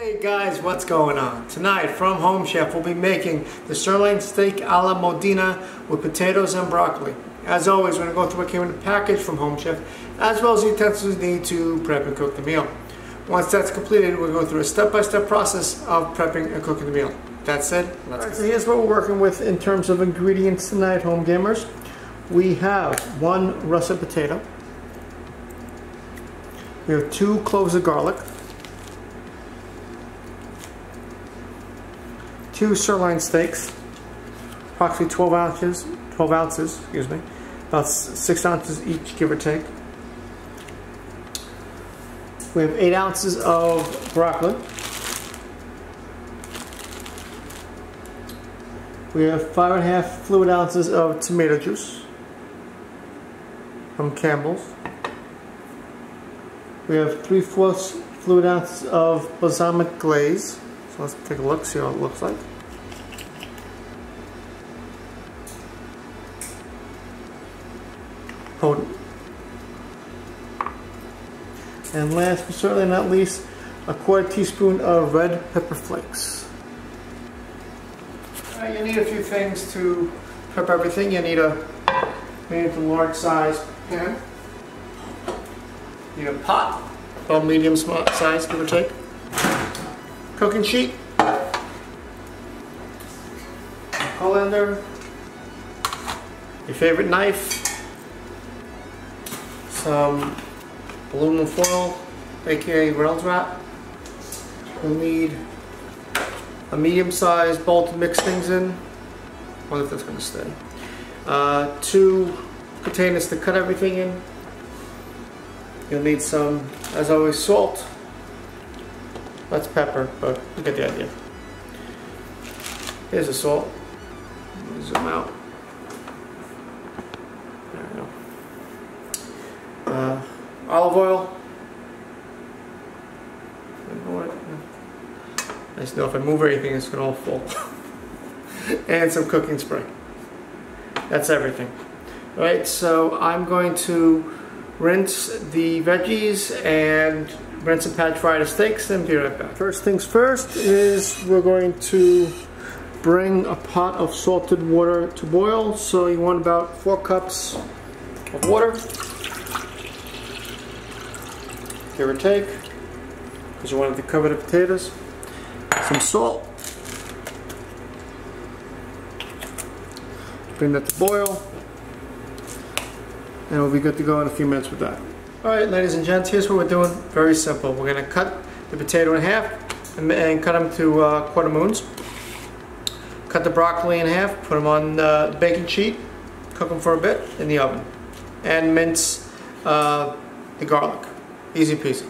Hey guys, what's going on? Tonight from Home Chef we'll be making the Sirloin Steak Alla Modena with potatoes and broccoli. As always, we're going to go through what came in the package from Home Chef, as well as the utensils needed to prep and cook the meal. Once that's completed, we'll go through a step-by-step process of prepping and cooking the meal. That said, let's go. So here's what we're working with in terms of ingredients tonight, home gamers. We have 1 russet potato. We have 2 cloves of garlic. 2 sirloin steaks, approximately 12 ounces, excuse me, about 6 ounces each, give or take. We have 8 ounces of broccoli. We have 5.5 fluid ounces of tomato juice from Campbell's. We have 3/4 fluid ounces of balsamic glaze. So let's take a look, see how it looks like. Potent. And last but certainly not least, 1/4 teaspoon of red pepper flakes. You need a few things to prep everything. You need a large size pan. You need a pot, about medium size, give or take. Cooking sheet, colander, your favorite knife, some aluminum foil, aka Reynolds wrap. You'll need a medium-sized bowl to mix things in. I wonder if that's going to stay. 2 containers to cut everything in. You'll need some, as always, salt. That's pepper, but you get the idea. Here's the salt. Zoom out. There we go. Olive oil. Nice to know if I move anything, it's going to all fall. And some cooking spray. That's everything. Alright, so I'm going to rinse the veggies and rinse and pat fry the steaks, and be right back. First things first is we're going to bring a pot of salted water to boil. So you want about 4 cups of water, give or take, because you want it to cover the potatoes. Some salt. Bring that to boil, and we'll be good to go in a few minutes with that. Alright, ladies and gents, here's what we're doing. Very simple. We're going to cut the potato in half and cut them to 1/4 moons. Cut the broccoli in half, put them on the baking sheet, cook them for a bit in the oven, and mince the garlic. Easy peasy.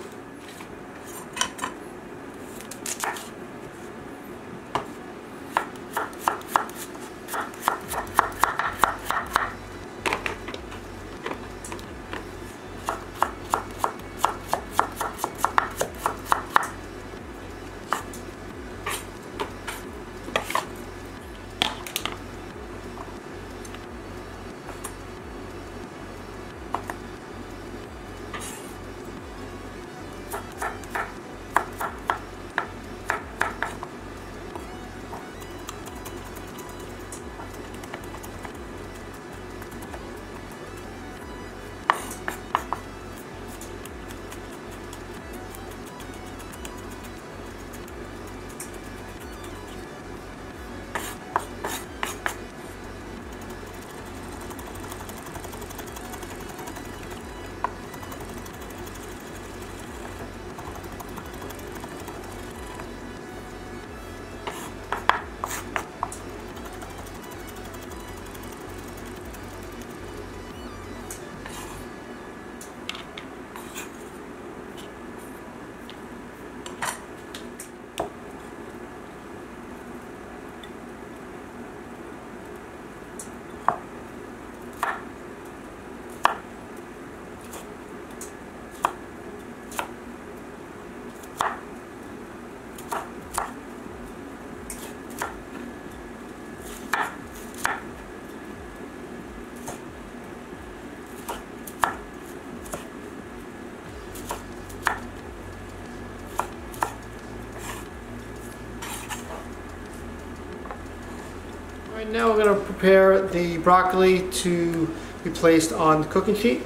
Now we're going to prepare the broccoli to be placed on the cooking sheet.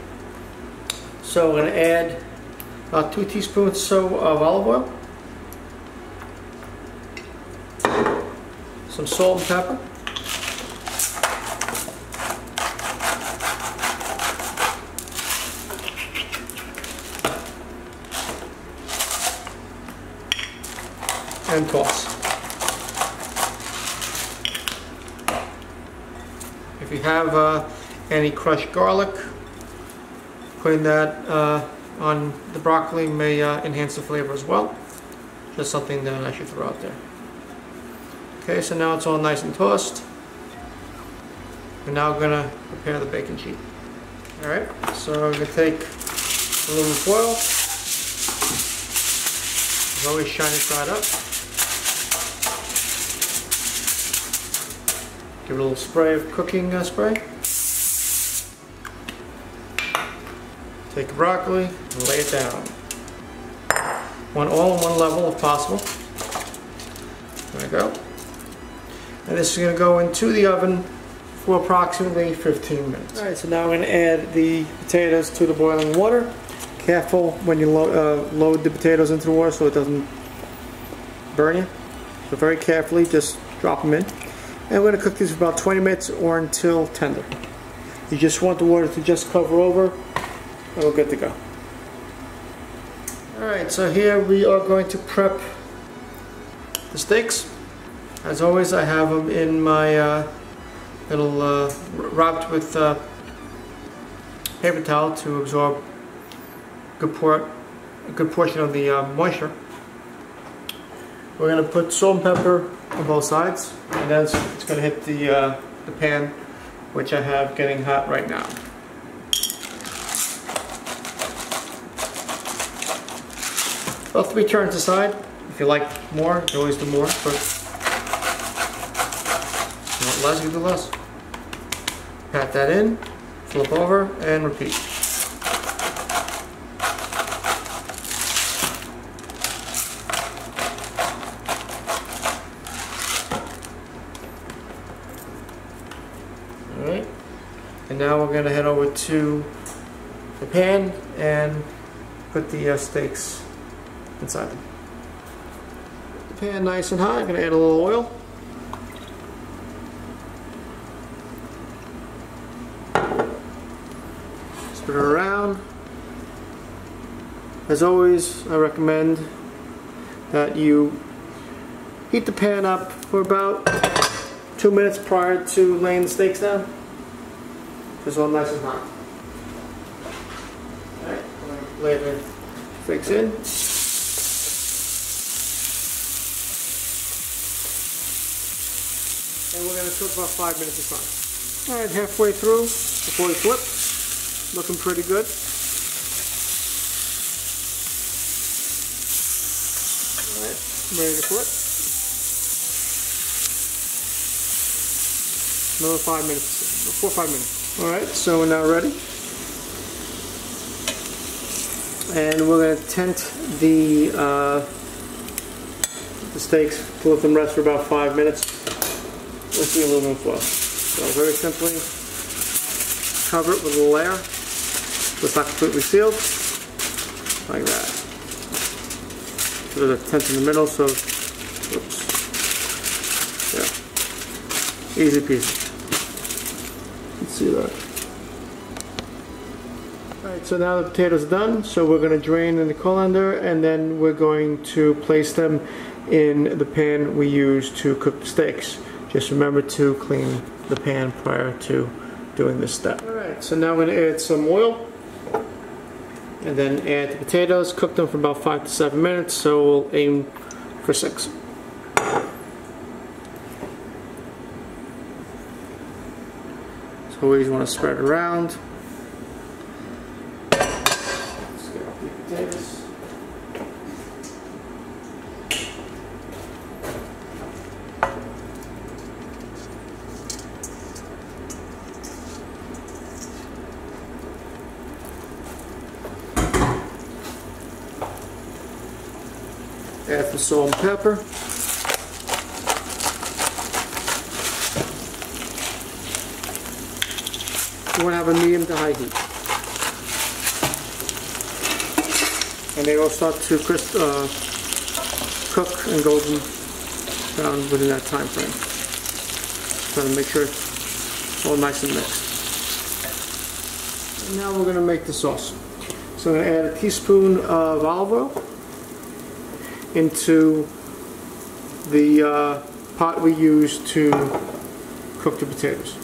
So we're going to add about 2 teaspoons or so of olive oil, some salt and pepper, and toss. If you have any crushed garlic, putting that on the broccoli may enhance the flavor as well. Just something that I should throw out there. Okay, so now it's all nice and tossed. We're now going to prepare the baking sheet. Alright, so I'm going to take aluminum foil. As always, shine it side up. Give it a little spray of cooking spray. Take the broccoli and lay it down. Want all on one level if possible. There we go. And this is going to go into the oven for approximately 15 minutes. Alright, so now I'm going to add the potatoes to the boiling water. Careful when you load the potatoes into the water so it doesn't burn you. So very carefully, just drop them in. And we're going to cook these for about 20 minutes or until tender. You just want the water to just cover over and we're good to go. Alright, so here we are going to prep the steaks. As always, I have them in my little wrapped with paper towel to absorb a good portion of the moisture. We're going to put salt and pepper on both sides, and then it's going to hit the pan, which I have getting hot right now. Both be turned aside. If you like more, you can always do more, but if you want less, you do less. Pat that in, flip over, and repeat. Alright, and now we're going to head over to the pan and put the steaks inside them. The pan nice and hot. I'm going to add a little oil. Spread it around. As always, I recommend that you heat the pan up for about 2 minutes prior to laying the steaks down. Just all nice and hot. Alright, I'm going to lay the steaks in. And we're going to cook about 5 minutes of time. Alright, halfway through before we flip. Looking pretty good. Alright, ready to flip. Another 5 minutes, 4 or 5 minutes. Alright, so we're now ready. And we're going to tent the steaks to let them rest for about 5 minutes with the aluminum foil. So very simply, cover it with a layer. It's not completely sealed, like that. So there's a tent in the middle, so, oops, yeah, easy peasy. Let's see that. Alright, so now the potatoes are done, so we're going to drain in the colander, and then we're going to place them in the pan we use to cook the steaks. Just remember to clean the pan prior to doing this step. Alright, so now we're going to add some oil and then add the potatoes, cook them for about 5 to 7 minutes, so we'll aim for 6. So always want to spread it around. Let's get the potatoes. Add some salt and pepper. You want to have a medium to high heat. And they will start to cook and golden brown within that time frame. Trying to make sure it's all nice and mixed. And now we're going to make the sauce. So I'm going to add a teaspoon of olive oil into the pot we use to cook the potatoes.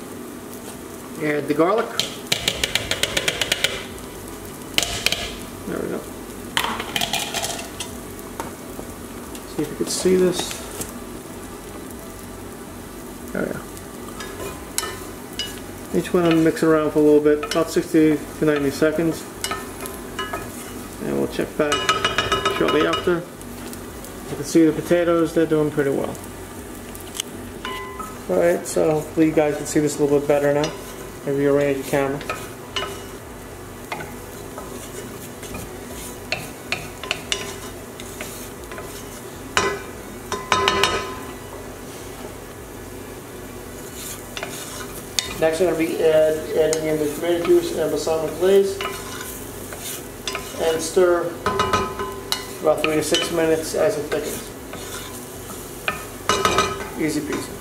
Add the garlic. There we go. See if you can see this. There we go. Each one I'm mixing around for a little bit, about 60 to 90 seconds. And we'll check back shortly after. You can see the potatoes, they're doing pretty well. Alright, so hopefully you guys can see this a little bit better now. Maybe arrange the camera. Next I'm going to be adding in the tomato juice and balsamic glaze and stir about 3 to 6 minutes as it thickens. Easy peasy.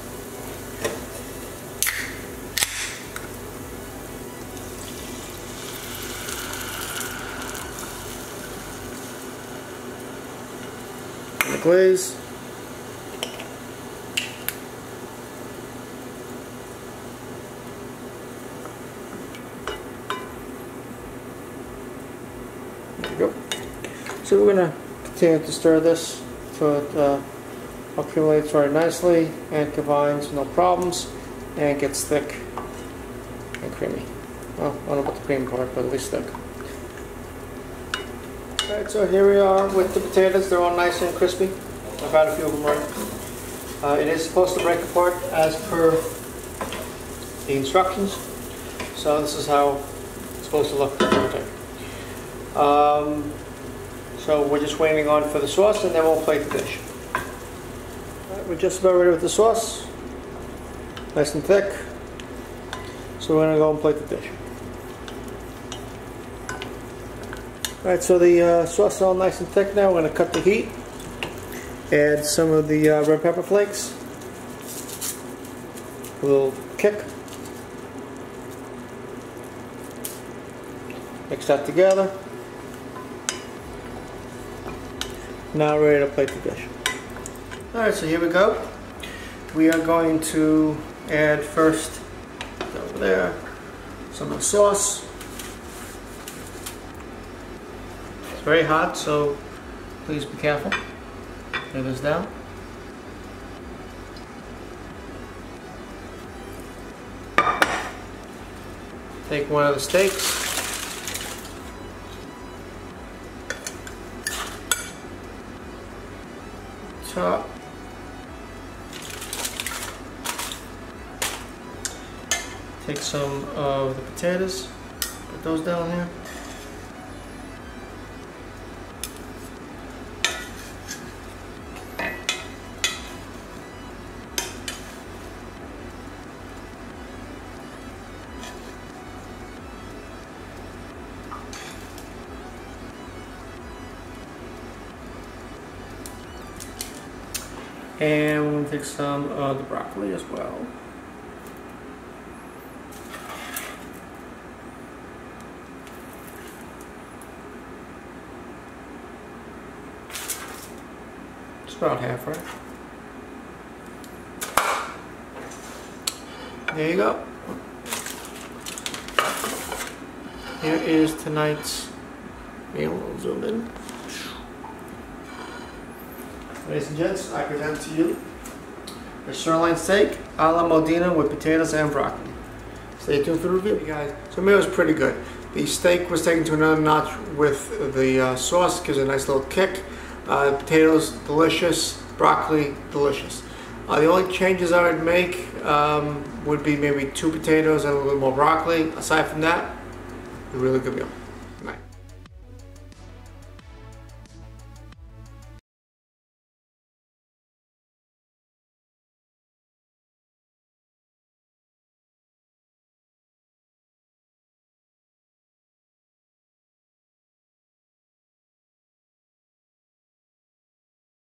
And the glaze. There we go. So we're going to continue to stir this so it accumulates very nicely and combines no problems and gets thick and creamy. Well, I don't know about the cream part, but at least thick. Alright, so here we are with the potatoes. They're all nice and crispy. I've had a few of them right. It is supposed to break apart as per the instructions. So this is how it's supposed to look. So we're just waiting on for the sauce and then we'll plate the dish. Right, we're just about ready with the sauce. Nice and thick. So we're going to go and plate the dish. Alright, so the sauce is all nice and thick now. We're going to cut the heat. Add some of the red pepper flakes. A little kick. Mix that together. Now we're ready to plate the dish. Alright, so here we go. We are going to add first, over there, some of the sauce. It's very hot, so please be careful. Lay this down. Take one of the steaks. Top. Take some of the potatoes, put those down here. And we're going to take some of the broccoli as well. It's about half, right? There you go. Here is tonight's meal. We'll zoom in. Ladies and gents, I present to you the Sirloin Steak Alla Modena with potatoes and broccoli. Stay tuned for the review, you guys. So the meal was pretty good. The steak was taken to another notch with the sauce, gives it a nice little kick. Potatoes, delicious. Broccoli, delicious. The only changes I would make would be maybe 2 potatoes and a little more broccoli. Aside from that, a really good meal.